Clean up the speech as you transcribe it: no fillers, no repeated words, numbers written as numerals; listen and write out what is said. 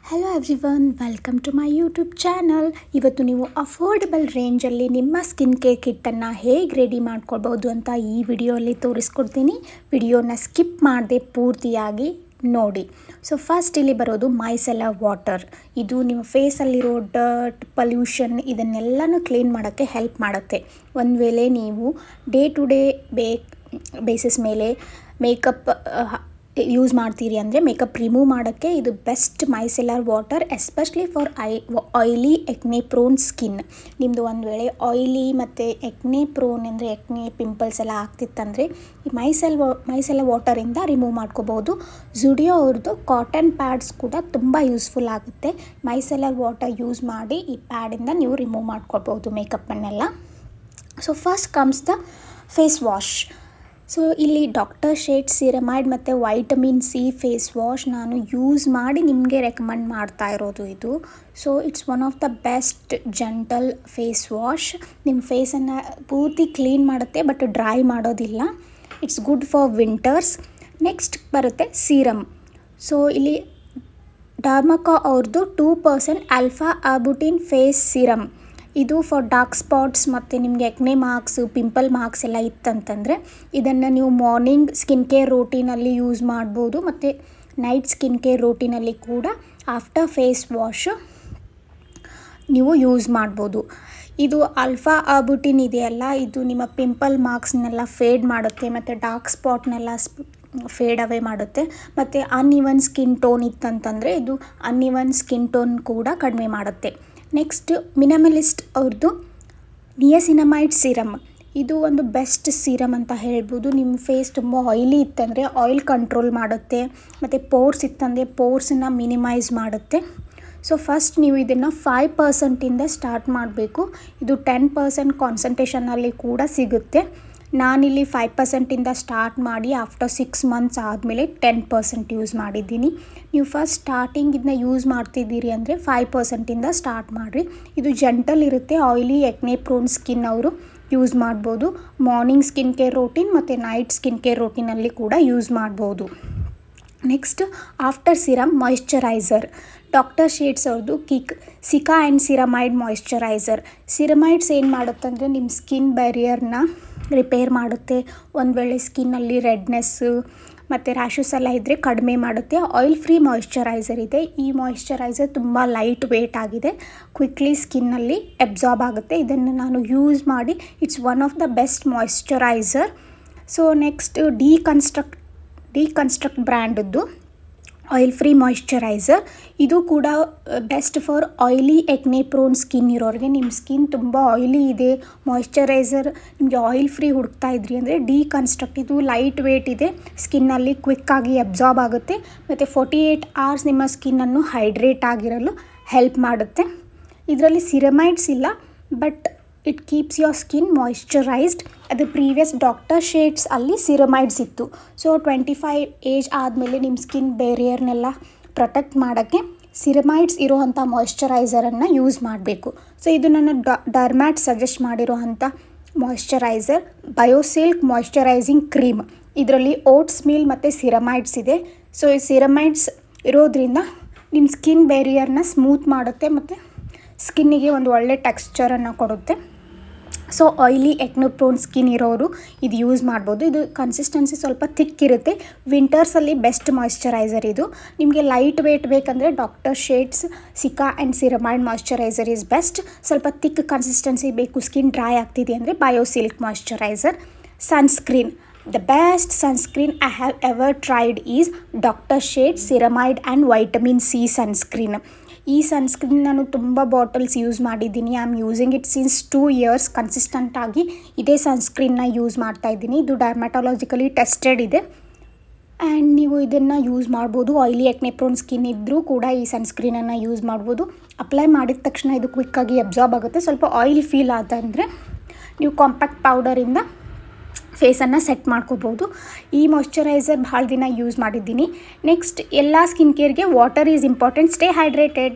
Hello everyone, welcome to my YouTube channel. ಇವತ್ತು ನೀವು affordable ರೇಂಜಲ್ಲಿ ನಿಮ್ಮ ಸ್ಕಿನ್ ಕೇರ್ ಕಿಟ್ಟನ್ನು ಹೇಗೆ ರೆಡಿ ಮಾಡ್ಕೊಳ್ಬೋದು ಅಂತ ಈ ವಿಡಿಯೋಲಿ ತೋರಿಸ್ಕೊಡ್ತೀನಿ. ವಿಡಿಯೋನ ಸ್ಕಿಪ್ ಮಾಡದೆ ಪೂರ್ತಿಯಾಗಿ ನೋಡಿ. ಸೊ ಫಸ್ಟ್ ಇಲ್ಲಿ ಬರೋದು ಮೈಸೆಲರ್ ವಾಟರ್. ಇದು ನಿಮ್ಮ ಫೇಸಲ್ಲಿರೋ ಡರ್ಟ್, ಪಲ್ಯೂಷನ್ ಇದನ್ನೆಲ್ಲನೂ ಕ್ಲೀನ್ ಮಾಡೋಕ್ಕೆ ಹೆಲ್ಪ್ ಮಾಡುತ್ತೆ. ಒಂದು ವೇಳೆ ನೀವು ಡೇ ಟು ಡೇ ಬೇಸಿಸ್ ಮೇಲೆ ಮೇಕಪ್ ಯೂಸ್ ಮಾಡ್ತೀರಿ ಅಂದರೆ ಮೇಕಪ್ ರಿಮೂವ್ ಮಾಡೋಕ್ಕೆ ಇದು best micellar water, especially for oily acne prone skin. ನಿಮ್ಮದು ಒಂದು ವೇಳೆ ಆಯ್ಲಿ ಮತ್ತು ಎಕ್ನೆ ಪ್ರೋನ್ ಅಂದರೆ ಎಕ್ನೆ ಪಿಂಪಲ್ಸ್ ಎಲ್ಲ ಆಗ್ತಿತ್ತಂದರೆ ಈ ಮೈಸೆಲರ್ ವಾಟರಿಂದ ರಿಮೂವ್ ಮಾಡ್ಕೋಬೋದು. ಜುಡಿಯೋ ಅವ್ರದ್ದು ಕಾಟನ್ ಪ್ಯಾಡ್ಸ್ ಕೂಡ ತುಂಬ ಯೂಸ್ಫುಲ್ ಆಗುತ್ತೆ. ಮೈಸೆಲರ್ ವಾಟರ್ ಯೂಸ್ ಮಾಡಿ ಈ ಪ್ಯಾಡಿಂದ ನೀವು ರಿಮೂವ್ ಮಾಡ್ಕೊಳ್ಬೋದು ಮೇಕಪ್ಪನ್ನೆಲ್ಲ. So first comes the face wash. So ಇಲ್ಲಿ ಡಾಕ್ಟರ್ ಶೇಡ್ ಸಿರಮೈಡ್ ಮತ್ತು ವೈಟಮಿನ್ ಸಿ ಫೇಸ್ ವಾಶ್ ನಾನು ಯೂಸ್ ಮಾಡಿ ನಿಮಗೆ ರೆಕಮೆಂಡ್ ಮಾಡ್ತಾ ಇರೋದು ಇದು. So it's one of the best gentle face wash. ನಿಮ್ಮ ಫೇಸನ್ನು ಪೂರ್ತಿ ಕ್ಲೀನ್ ಮಾಡುತ್ತೆ ಬಟ್ ಡ್ರೈ ಮಾಡೋದಿಲ್ಲ. It's good for winters. Next ಬರುತ್ತೆ ಸೀರಮ್. ಸೊ ಇಲ್ಲಿ ಡರ್ಮಕಾ ಅವ್ರದ್ದು 2% ಆಲ್ಫಾ ಅರ್ಬುಟಿನ್ ಫೇಸ್ ಸಿರಮ್. ಇದು ಫಾರ್ ಡಾರ್ಕ್ ಸ್ಪಾಟ್ಸ್ ಮತ್ತು ನಿಮಗೆ ಎಕ್ನೆ ಮಾರ್ಕ್ಸು, ಪಿಂಪಲ್ ಮಾರ್ಕ್ಸ್ ಎಲ್ಲ ಇತ್ತಂತಂದರೆ ಇದನ್ನು ನೀವು ಮಾರ್ನಿಂಗ್ ಸ್ಕಿನ್ ಕೇರ್ ರೂಟೀನಲ್ಲಿ ಯೂಸ್ ಮಾಡ್ಬೋದು ಮತ್ತು ನೈಟ್ ಸ್ಕಿನ್ ಕೇರ್ ರೂಟೀನಲ್ಲಿ ಕೂಡ ಆಫ್ಟರ್ ಫೇಸ್ ವಾಶು ನೀವು ಯೂಸ್ ಮಾಡ್ಬೋದು. ಇದು ಆಲ್ಫಾ ಅರ್ಬುಟಿನ್ ಇದೆಯಲ್ಲ, ಇದು ನಿಮ್ಮ ಪಿಂಪಲ್ ಮಾರ್ಕ್ಸ್ನೆಲ್ಲ ಫೇಡ್ ಮಾಡುತ್ತೆ ಮತ್ತು ಡಾರ್ಕ್ ಸ್ಪಾಟ್ನೆಲ್ಲ ಫೇಡ್ ಅವೇ ಮಾಡುತ್ತೆ. ಮತ್ತು ಅನ್ಇವನ್ ಸ್ಕಿನ್ ಟೋನ್ ಇತ್ತಂತಂದರೆ ಇದು ಅನ್ಇವನ್ ಸ್ಕಿನ್ ಟೋನ್ ಕೂಡ ಕಡಿಮೆ ಮಾಡುತ್ತೆ. ನೆಕ್ಸ್ಟ್ ಮಿನಿಮಲಿಸ್ಟ್ ಅವ್ರದ್ದು ನಿಯಾಸಿನಮೈಡ್ ಸಿರಮ್. ಇದು ಒಂದು ಬೆಸ್ಟ್ ಸಿರಮ್ ಅಂತ ಹೇಳ್ಬೋದು. ನಿಮ್ಮ ಫೇಸ್ ತುಂಬ ಆಯ್ಲಿ ಇತ್ತಂದರೆ ಆಯಿಲ್ ಕಂಟ್ರೋಲ್ ಮಾಡುತ್ತೆ ಮತ್ತು ಪೋರ್ಸ್ ಇತ್ತಂದರೆ ಪೋರ್ಸನ್ನು ಮಿನಿಮೈಸ್ ಮಾಡುತ್ತೆ. ಸೊ ಫಸ್ಟ್ ನೀವು ಇದನ್ನು 5%ಇಂದ ಸ್ಟಾರ್ಟ್ ಮಾಡಬೇಕು. ಇದು 10% ಕಾನ್ಸಂಟ್ರೇಷನಲ್ಲಿ ಕೂಡ ಸಿಗುತ್ತೆ. ನಾನಿಲ್ಲಿ 5%ಇಂದ ಸ್ಟಾರ್ಟ್ ಮಾಡಿ ಆಫ್ಟರ್ 6 ಮಂತ್ಸ್ ಆದಮೇಲೆ 10% ಯೂಸ್ ಮಾಡಿದ್ದೀನಿ. ನೀವು ಫಸ್ಟ್ ಸ್ಟಾರ್ಟಿಂಗ್ ಇದನ್ನ ಯೂಸ್ ಮಾಡ್ತಿದ್ದೀರಿ ಅಂದರೆ 5%ಇಂದ ಸ್ಟಾರ್ಟ್ ಮಾಡಿರಿ. ಇದು ಜೆಂಟಲ್ ಇರುತ್ತೆ. ಆಯ್ಲಿ ಎಕ್ನೆ ಪ್ರೋನ್ ಸ್ಕಿನ್ ಅವರು ಯೂಸ್ ಮಾಡ್ಬೋದು. ಮಾರ್ನಿಂಗ್ ಸ್ಕಿನ್ ಕೇರ್ ರೂಟೀನ್ ಮತ್ತು ನೈಟ್ ಸ್ಕಿನ್ ಕೇರ್ ರೂಟೀನಲ್ಲಿ ಕೂಡ ಯೂಸ್ ಮಾಡ್ಬೋದು. Next after serum moisturiser. Doctor shades ಅವ್ರದ್ದು ಸಿಕಾ ಆ್ಯಂಡ್ ಸಿರಮೈಡ್ ಮಾಯಿಶ್ಚರೈಸರ್. ಸಿರಮೈಡ್ಸ್ ಏನು ಮಾಡುತ್ತಂದರೆ ನಿಮ್ಮ ಸ್ಕಿನ್ ಬ್ಯಾರಿಯರ್ನ ರಿಪೇರ್ ಮಾಡುತ್ತೆ. ಒಂದು ವೇಳೆ ಸ್ಕಿನ್ನಲ್ಲಿ ರೆಡ್ನೆಸ್ಸು ಮತ್ತು ರ್ಯಾಷಸ್ ಎಲ್ಲ ಇದ್ದರೆ ಕಡಿಮೆ ಮಾಡುತ್ತೆ. ಆಯಿಲ್ ಫ್ರೀ ಮಾಯಿಶ್ಚರೈಸರ್ ಇದೆ. ಈ ಮಾಯಿಶ್ಚರೈಸರ್ ತುಂಬ ಲೈಟ್ ವೇಟ್ ಆಗಿದೆ, ಕ್ವಿಕ್ಲಿ ಸ್ಕಿನ್ನಲ್ಲಿ ಅಬ್ಸಾರ್ಬ್ ಆಗುತ್ತೆ. ಇದನ್ನು ನಾನು ಯೂಸ್ ಮಾಡಿ it's one of the best moisturiser. So next deconstruct ಬ್ರ್ಯಾಂಡದ್ದು ಆಯಿಲ್ ಫ್ರೀ ಮಾಯಿಶ್ಚರೈಸರ್. ಇದು ಕೂಡ best for oily acne prone skin ಇರೋರಿಗೆ. ನಿಮ್ಮ ಸ್ಕಿನ್ ತುಂಬ ಆಯ್ಲಿ ಇದೆ, ಮಾಯಿಶ್ಚರೈಸರ್ ನಿಮಗೆ ಆಯಿಲ್ ಫ್ರೀ ಹುಡುಕ್ತಾ ಇದ್ರಿ ಅಂದರೆ ಡಿಕನ್ಸ್ಟ್ರಕ್ಟ್. ಇದು ಲೈಟ್ ವೇಟ್ ಇದೆ, ಸ್ಕಿನ್ನಲ್ಲಿ ಕ್ವಿಕ್ಕಾಗಿ ಅಬ್ಸಾರ್ಬ್ ಆಗುತ್ತೆ ಮತ್ತು 48 hours ನಿಮ್ಮ ಸ್ಕಿನ್ನನ್ನು ಹೈಡ್ರೇಟ್ ಆಗಿರಲು ಹೆಲ್ಪ್ ಮಾಡುತ್ತೆ. ಇದರಲ್ಲಿ ಸಿರಮೈಡ್ಸ್ ಇಲ್ಲ, but it keeps your skin moisturised. ಅದು ಪ್ರೀವಿಯಸ್ ಡಾಕ್ಟರ್ ಶೇಡ್ಸ್ ಅಲ್ಲಿ ಸಿರಮೈಡ್ಸ್ ಇತ್ತು. ಸೊ 25 ಏಜ್ ಆದಮೇಲೆ ನಿಮ್ಮ ಸ್ಕಿನ್ ಬೇರಿಯರ್ನೆಲ್ಲ ಪ್ರೊಟೆಕ್ಟ್ ಮಾಡೋಕ್ಕೆ ಸಿರಮೈಡ್ಸ್ ಇರೋವಂಥ ಮಾಯಿಶ್ಚರೈಸರನ್ನು ಯೂಸ್ ಮಾಡಬೇಕು. ಸೊ ಇದು ನನ್ನ ಡರ್ಮ್ಯಾಟ್ ಸಜೆಸ್ಟ್ ಮಾಡಿರೋ ಅಂಥ ಮಾಯಿಶ್ಚರೈಸರ್ ಬಯೋಸಿಲ್ಕ್ ಮಾಯಿಶ್ಚರೈಸಿಂಗ್ ಕ್ರೀಮ್. ಇದರಲ್ಲಿ ಓಟ್ಸ್ ಮೀಲ್ ಮತ್ತು ಸಿರಮೈಡ್ಸ್ ಇದೆ. ಸೊ ಈ ಸಿರಮೈಡ್ಸ್ ಇರೋದ್ರಿಂದ ನಿಮ್ಮ ಸ್ಕಿನ್ ಬೇರಿಯರ್ನ ಸ್ಮೂತ್ ಮಾಡುತ್ತೆ ಮತ್ತು ಸ್ಕಿನ್ನಿಗೆ ಒಂದು ಒಳ್ಳೆ ಟೆಕ್ಸ್ಚರನ್ನು ಕೊಡುತ್ತೆ. ಸೊ ಆಯ್ಲಿ ಎಕ್ನೆ ಪ್ರೋನ್ ಸ್ಕಿನ್ ಇರೋರು ಇದು ಯೂಸ್ ಮಾಡ್ಬೋದು. ಇದು ಕನ್ಸಿಸ್ಟೆನ್ಸಿ ಸ್ವಲ್ಪ ಥಿಕ್ ಇರುತ್ತೆ. ವಿಂಟರ್ಸಲ್ಲಿ ಬೆಸ್ಟ್ ಮಾಯಿಶ್ಚರೈಸರ್ ಇದು. ನಿಮಗೆ ಲೈಟ್ ವೇಟ್ ಬೇಕಂದರೆ doctor Sheth's cica and ceramide moisturiser is best. ಸ್ವಲ್ಪ ಥಿಕ್ ಕನ್ಸಿಸ್ಟೆನ್ಸಿ ಬೇಕು, ಸ್ಕಿನ್ ಡ್ರೈ ಆಗ್ತಿದೆ ಅಂದರೆ biosilk moisturiser. Sunscreen. The best sunscreen I have ever tried is Dr. Shade Ceramide and Vitamin C sunscreen. ಈ sunscreen ನಾನು ತುಂಬ bottles use ಮಾಡಿದ್ದೀನಿ. I am using it since 2 years ಕನ್ಸಿಸ್ಟೆಂಟಾಗಿ ಇದೇ ಸನ್ಸ್ಕ್ರೀನ್ನ use ಮಾಡ್ತಾಯಿದ್ದೀನಿ. ಇದು ಡರ್ಮ್ಯಾಟೊಲಾಜಿಕಲಿ ಟೆಸ್ಟೆಡ್ ಇದೆ ಆ್ಯಂಡ್ ನೀವು ಇದನ್ನು ಯೂಸ್ ಮಾಡ್ಬೋದು. ಆಯ್ಲಿ ಎಕ್ನೆ ಪ್ರೋನ್ ಸ್ಕಿನ್ ಇದ್ದರೂ ಕೂಡ ಈ ಸನ್ಸ್ಕ್ರೀನನ್ನು ಯೂಸ್ ಮಾಡ್ಬೋದು. ಅಪ್ಲೈ ಮಾಡಿದ ತಕ್ಷಣ ಇದು ಕ್ವಿಕ್ಕಾಗಿ ಅಬ್ಸಾರ್ಬ್ ಆಗುತ್ತೆ. ಸ್ವಲ್ಪ ಆಯಿಲ್ ಫೀಲ್ ಆದಂದರೆ ನೀವು ಕಾಂಪ್ಯಾಕ್ಟ್ ಪೌಡರಿಂದ ಫೇಸನ್ನು ಸೆಟ್ ಮಾಡ್ಕೋಬೋದು. ಈ ಮಾಯಿಶ್ಚರೈಸರ್ ಭಾಳ ದಿನ ಯೂಸ್ ಮಾಡಿದ್ದೀನಿ. ನೆಕ್ಸ್ಟ್ ಎಲ್ಲ ಸ್ಕಿನ್ ಕೇರ್ಗೆ water is important. Stay hydrated.